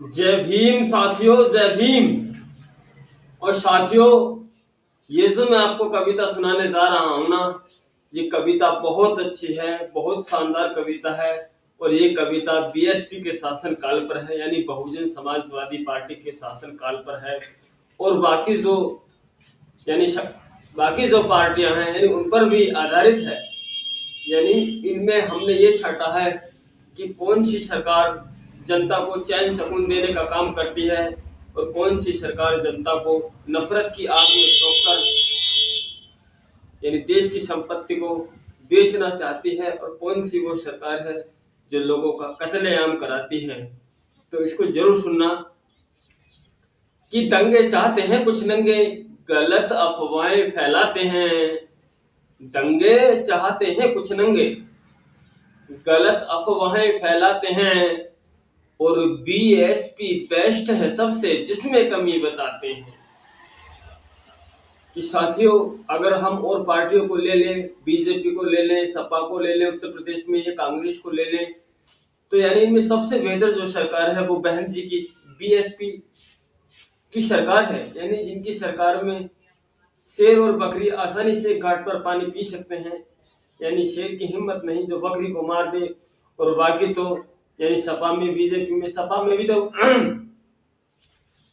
जय भीम साथियों, जय भीम। और साथियों, ये जो मैं आपको कविता सुनाने जा रहा हूं ना, ये कविता बहुत अच्छी है, बहुत शानदार कविता है। और ये कविता बीएसपी के शासन काल पर है, यानी बहुजन समाजवादी पार्टी के शासन काल पर है। और यानी बाकी जो पार्टियां हैं, यानी उन पर भी आधारित है। यानी इनमें हमने ये छाटा है कि कौन सी सरकार जनता को चैन सुकून देने का काम करती है और कौन सी सरकार जनता को नफरत की आग में झोंककर यानी देश की संपत्ति को बेचना चाहती है, और कौन सी वो सरकार है जो लोगों का कत्लेआम कराती है। तो इसको जरूर सुनना। कि दंगे चाहते हैं कुछ नंगे, गलत अफवाहें फैलाते हैं। दंगे चाहते हैं कुछ नंगे, गलत अफवाहें फैलाते हैं। और बीएसपी बेस्ट है सबसे, जिसमें कमी बताते हैं। कि साथियों, अगर हम और पार्टियों को ले लें, बीजेपी को ले लें, सपा को ले लें, उत्तर प्रदेश में ये कांग्रेस को ले लें, तो यानी इनमें सबसे बेहतर जो सरकार है वो बहन जी की बीएसपी की सरकार है। यानी जिनकी सरकार में शेर और बकरी आसानी से घाट पर पानी पी सकते हैं। यानी शेर की हिम्मत नहीं जो बकरी को मार दे। और बाकी तो यानी सपा में, बीजेपी में, सपा में भी तो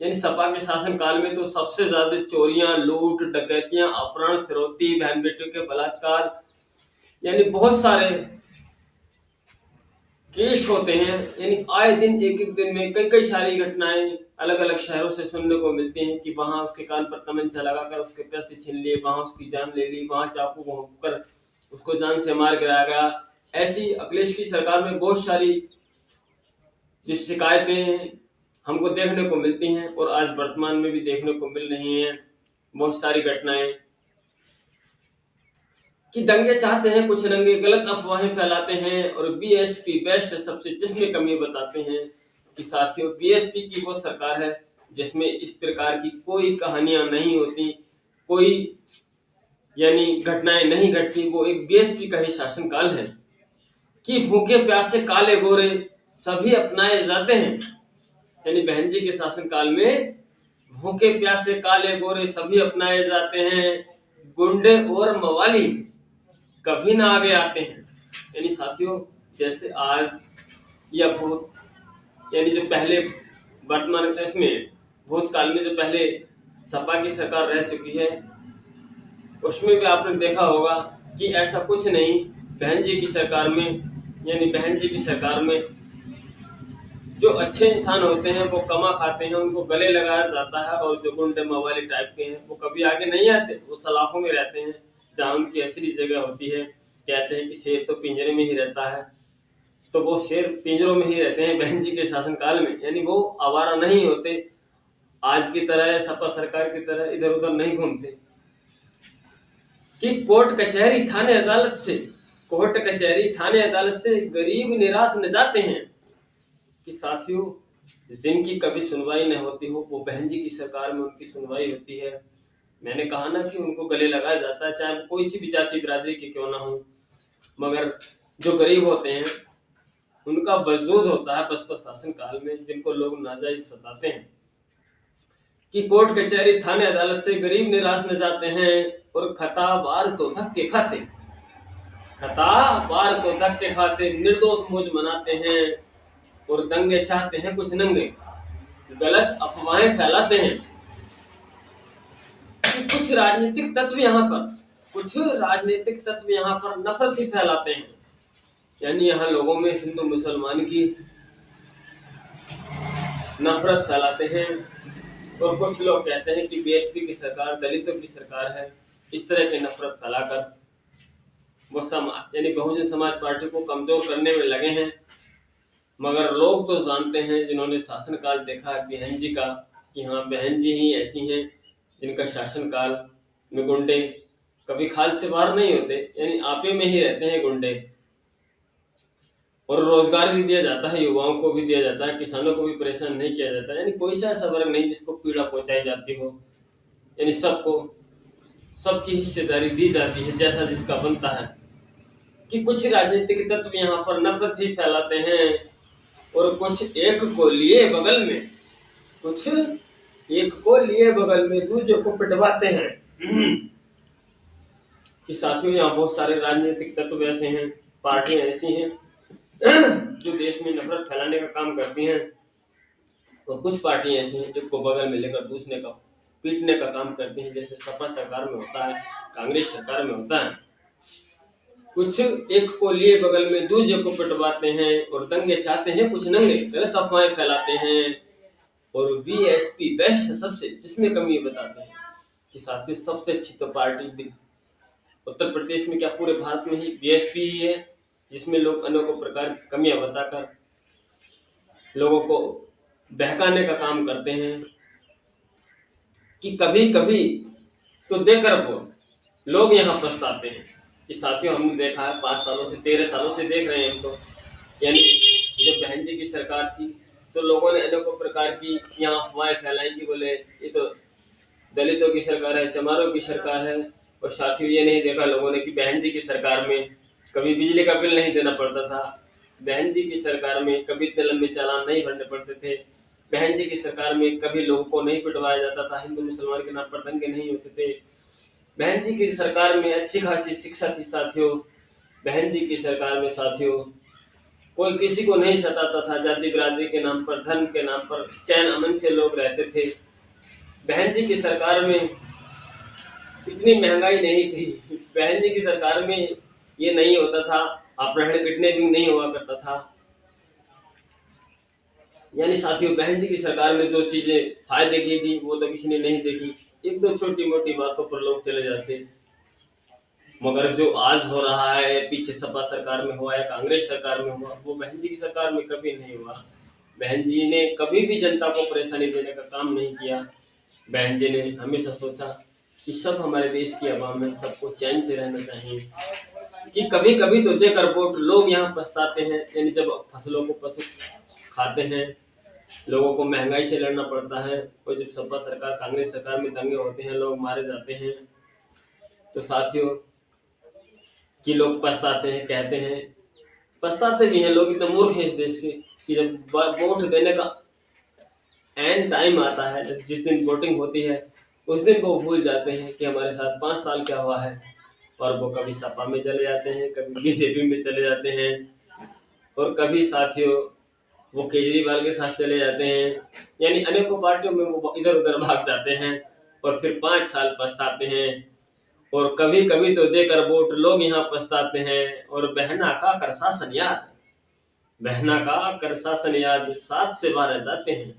यानी सपा के शासन काल में तो सबसे ज्यादा चोरियां, लूट, डकैतियां, अपहरण, फिरौती, बहन बेटियों के बलात्कार, यानी बहुत सारे केस होते हैं। यानी आए दिन एक एक दिन में कई कई सारी घटनाएं अलग अलग शहरों से सुनने को मिलती हैं कि वहां उसके कान पर तमंचा लगाकर उसके पैसे छीन लिए, वहां उसकी जान ले ली, वहां चाकू घोंपकर उसको जान से मार गिराया गया। ऐसी अखिलेश की सरकार में बहुत सारी जो शिकायतें हमको देखने को मिलती हैं और आज वर्तमान में भी देखने को मिल रही हैं बहुत सारी घटनाएं। कि दंगे चाहते हैं कुछ रंगे, गलत अफवाहें फैलाते हैं और बीएसपी बेस्ट सबसे, जिसमें कमी बताते हैं। कि साथियों, बीएसपी की वो सरकार है जिसमें इस प्रकार की कोई कहानियां नहीं होती, कोई यानी घटनाएं नहीं घटती। वो एक बीएसपी का ही शासनकाल है। कि भूखे प्यासे काले गोरे सभी अपनाए जाते हैं। यानी बहन जी के शासनकाल में भूखे प्यासे काले गोरे सभी अपनाए जाते हैं, गुंडे और मवाली कभी ना आगे आते हैं। यानी साथियों, जैसे आज या भूत यानी जो पहले वर्तमान में भूतकाल में जो पहले सपा की सरकार रह चुकी है, उसमें भी आपने देखा होगा कि ऐसा कुछ नहीं। बहन जी की सरकार में, यानी बहन जी की सरकार में जो अच्छे इंसान होते हैं वो कमा खाते हैं, उनको गले लगाया जाता है। और जो गुंडे मवाली टाइप के हैं वो कभी आगे नहीं आते, वो सलाखों में रहते हैं जहाँ उनकी असली जगह होती है। कहते हैं कि शेर तो पिंजरे में ही रहता है, तो वो शेर पिंजरों में ही रहते हैं बहन जी के शासनकाल में। यानी वो आवारा नहीं होते, आज की तरह सपा सरकार की तरह इधर उधर नहीं घूमते। कि कोर्ट कचहरी थाने अदालत से, कोर्ट कचहरी थाने अदालत से गरीब निराश न जाते हैं। कि साथियों, जिनकी कभी सुनवाई न होती हो वो बहन जी की सरकार में उनकी सुनवाई होती है। मैंने कहा ना कि उनको गले लगाया जाता है, चाहे कोई सी भी जाति बिरादरी के क्यों ना हो। मगर जो गरीब होते हैं उनका वजूद होता है बसपा शासन काल में, जिनको लोग नाजायज सताते हैं। कि कोर्ट कचहरी थाने अदालत से गरीब निराश न जाते हैं और खता बार तो धक्के खाते, खता बार तो धक्के खाते, निर्दोष मौज मनाते हैं। और दंगे चाहते हैं कुछ नंगे, गलत अफवाहें फैलाते हैं। कुछ राजनीतिक तत्व यहाँ पर नफरत ही फैलाते हैं। यानी यहाँ लोगों में हिंदू मुसलमान की नफरत फैलाते हैं। और कुछ लोग कहते हैं कि बीएसपी की सरकार दलितों की सरकार है। इस तरह की नफरत फैलाकर वो यानी बहुजन समाज पार्टी को कमजोर करने में लगे हैं। मगर लोग तो जानते हैं, जिन्होंने शासनकाल देखा है बहन जी का, कि हाँ बहन जी ही ऐसी हैं जिनका शासनकाल में गुंडे कभी खाल से बाहर नहीं होते, यानी आपे में ही रहते हैं गुंडे। और रोजगार भी दिया जाता है, युवाओं को भी दिया जाता है, किसानों को भी परेशान नहीं किया जाता। यानी कोई सा ऐसा वर्ग नहीं जिसको पीड़ा पहुंचाई जाती हो। यानी सबको सबकी हिस्सेदारी दी जाती है जैसा जिसका बनता है। कि कुछ राजनीतिक तत्व यहाँ पर नफरत ही फैलाते हैं और कुछ एक को लिए बगल में, कुछ एक को लिए बगल में दूसरे को पिटवाते हैं। कि साथियों यहाँ बहुत सारे राजनीतिक तत्व ऐसे हैं, पार्टियां ऐसी हैं जो देश में नफरत फैलाने का काम करती हैं, और कुछ पार्टियां ऐसी हैं एक को बगल में लेकर दूसरे का पीटने का काम करती हैं, जैसे सपा सरकार में होता है, कांग्रेस सरकार में होता है। कुछ एक को लिए बगल में दूसरे को पिटवाते हैं और दंगे चाहते हैं कुछ नंगे, गलत अफवाहें फैलाते हैं और बीएसपी बेस्ट सबसे जिसमें कमी बताते हैं। कि साथियों सबसे अच्छी तो पार्टी उत्तर प्रदेश में क्या पूरे भारत में ही बीएसपी ही है, जिसमें लोग अनेकों प्रकार की कमियां बताकर लोगों को बहकाने का काम करते हैं। कि कभी कभी तो देकर वो लोग यहाँ पछताते हैं। कि साथियों हमने देखा है 5 सालों से 13 सालों से देख रहे हैं हम तो, यानी जब बहन जी की सरकार थी तो लोगों ने अनेकों प्रकार की यहाँ अफवाहें फैलाई कि बोले ये तो दलितों की सरकार है, चमारों की सरकार है। और साथियों ये नहीं देखा लोगों ने कि बहन जी की सरकार में कभी बिजली का बिल नहीं देना पड़ता था, बहन जी की सरकार में कभी इतने लंबे चालान नहीं भरने पड़ते थे, बहन जी की सरकार में कभी लोगों को नहीं पिटवाया जाता था, हिंदू मुसलमान के नाम पर दंगे नहीं होते थे, बहन जी की सरकार में अच्छी खासी शिक्षा थी साथियों, बहन जी की सरकार में साथियों कोई किसी को नहीं सताता था, जाति बिरादरी के नाम पर, धर्म के नाम पर चैन अमन से लोग रहते थे। बहन जी की सरकार में इतनी महंगाई नहीं थी, बहन जी की सरकार में ये नहीं होता था, अपहरण किडनैपिंग नहीं हुआ करता था। यानी साथियों बहन जी की सरकार में जो चीजें फायदे की थी वो तो किसी ने नहीं देखी, एक दो छोटी मोटी बातों पर लोग चले जाते। मगर जो आज हो रहा है, पीछे सपा सरकार में हुआ या कांग्रेस सरकार में हुआ, वो बहन जी की सरकार में कभी नहीं हुआ। बहन जी ने कभी भी जनता को परेशानी देने का काम नहीं किया। बहन जी ने हमेशा सोचा कि सब हमारे देश की आवाम है, सबको चैन से रहना चाहिए। कि कभी कभी तो देकर वोट लोग यहाँ पछताते हैं, यानी जब फसलों को पशु खाते हैं, लोगों को महंगाई से लड़ना पड़ता है, और जब सपा सरकार कांग्रेस सरकार में दंगे होते हैं, लोग मारे जाते हैं, तो साथियों कि लोग पछताते हैं, कहते हैं, पछताते भी हैं लोग। इतने मूर्ख हैं इस देश के कि जब वोट देने का एंड टाइम आता है, जिस दिन वोटिंग होती है उस दिन वो भूल जाते हैं कि हमारे साथ 5 साल क्या हुआ है, और वो कभी सपा में चले जाते हैं, कभी बीजेपी में चले जाते हैं, और कभी साथियों वो केजरीवाल के साथ चले जाते हैं, यानी अनेकों पार्टियों में वो इधर उधर भाग जाते हैं और फिर 5 साल पछताते हैं। और कभी कभी तो देकर वोट लोग यहाँ पछताते हैं। और बहना का कर शासन याद, बहना का कर शासन याद 7 से 12 जाते हैं।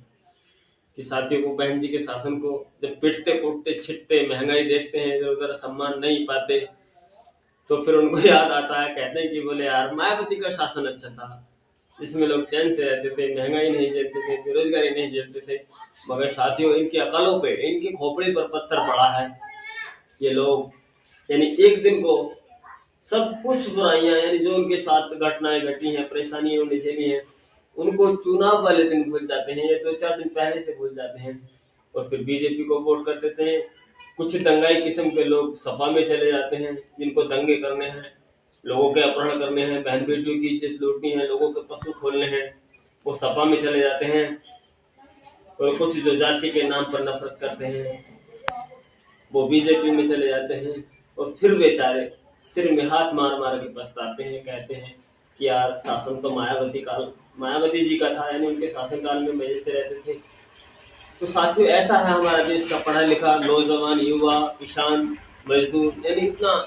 कि साथियों को बहन जी के शासन को जब पिटते कूटते छिटते महंगाई देखते हैं, इधर उधर सम्मान नहीं पाते, तो फिर उनको याद आता है, कहते हैं कि बोले यार मायावती का शासन अच्छा था, जिसमें लोग चैन से रहते थे, महंगाई नहीं झेलते थे, बेरोजगारी नहीं झेलते थे। मगर साथियों इनकी अकलों पे, इनकी खोपड़ी पर पत्थर पड़ा है। ये लोग यानी एक दिन को सब कुछ बुराइयां, यानी जो उनके साथ घटनाएं घटी हैं, परेशानियां उन्हें झेली हैं, उनको चुनाव वाले दिन भूल जाते हैं या 2-4 दिन पहले से भूल जाते हैं, और फिर बीजेपी को वोट कर देते हैं। कुछ दंगाई किस्म के लोग सपा में चले जाते हैं, जिनको दंगे करने हैं, लोगों के अपहरण करने हैं, बहन बेटियों की इज्जत लूटनी है, लोगों के पशु खोलने हैं, वो सपा में चले जाते हैं। और कुछ जो जाति के नाम पर नफरत करते हैं वो बीजेपी में चले जाते हैं, और फिर बेचारे सिर में हाथ मार मार के पछताते हैं, कहते हैं कि यार शासन तो मायावती जी का था, यानी उनके शासनकाल में मजे से रहते थे। तो साथियों ऐसा है हमारा देश का पढ़ा लिखा नौजवान, युवा, किसान, मजदूर, यानी इतना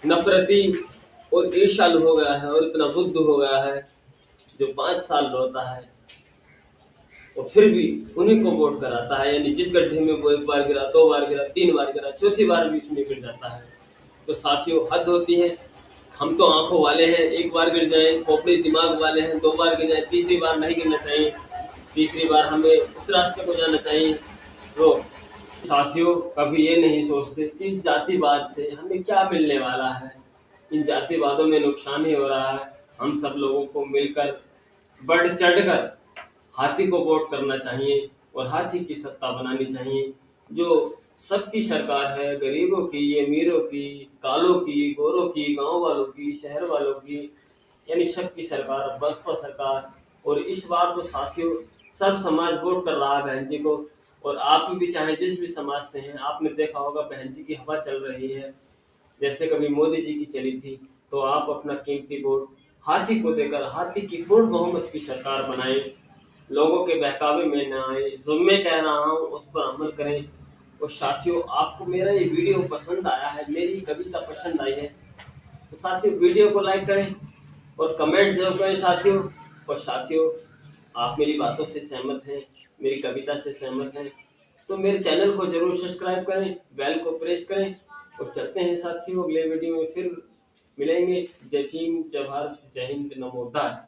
नफरती और ईर्ष्यालु हो गया है और इतना बुद्ध हो गया है, जो 5 साल रोता है और फिर भी उन्हीं को वोट कराता है। यानी जिस गड्ढे में वो 1 बार गिरा, 2 बार गिरा, 3 बार गिरा, चौथी बार भी उसमें गिर जाता है। तो साथियों हद होती है। हम तो आंखों वाले हैं, 1 बार गिर जाए, खोपड़ी दिमाग वाले हैं, 2 बार गिर जाए, तीसरी बार नहीं गिरना चाहिए, तीसरी बार हमें उस रास्ते को जाना चाहिए। तो साथियों कभी ये नहीं सोचते कि इस जातिवाद से हमें क्या मिलने वाला है। इन जातिवादों में नुकसान ही हो रहा है। हम सब लोगों को मिलकर बढ़ चढ़कर हाथी को वोट करना चाहिए और हाथी की सत्ता बनानी चाहिए, जो सबकी सरकार है, गरीबों की, अमीरों की, कालों की, गोरों की, गांव वालों की, शहर वालों की, यानी सबकी सरकार, बसपा सरकार। और इस बार तो साथियों सब समाज वोट कर रहा है बहन जी को। और आप भी चाहे जिस भी समाज से हैं, आपने देखा होगा बहन जी की हवा चल रही है। जैसे कभी मोदी जी की चली थी, तो आप अपना कीमती वोट हाथी को देकर हाथी की पूर्ण बहुमत की सरकार बनाए। लोगों के बहकावे में न आए, जो मैं कह रहा हूँ उस पर अमल करें। और साथियों आपको मेरा ये वीडियो पसंद आया है, मेरी कविता पसंद आई है, तो साथियों वीडियो को लाइक करें और कमेंट जरूर करें साथियों। और साथियों आप मेरी बातों से सहमत हैं, मेरी कविता से सहमत हैं, तो मेरे चैनल को जरूर सब्सक्राइब करें, बेल को प्रेस करें। और चलते हैं साथियों अगले वीडियो में फिर मिलेंगे। जय भीम, जय भारत, जय हिंद, नमो बुद्धाय।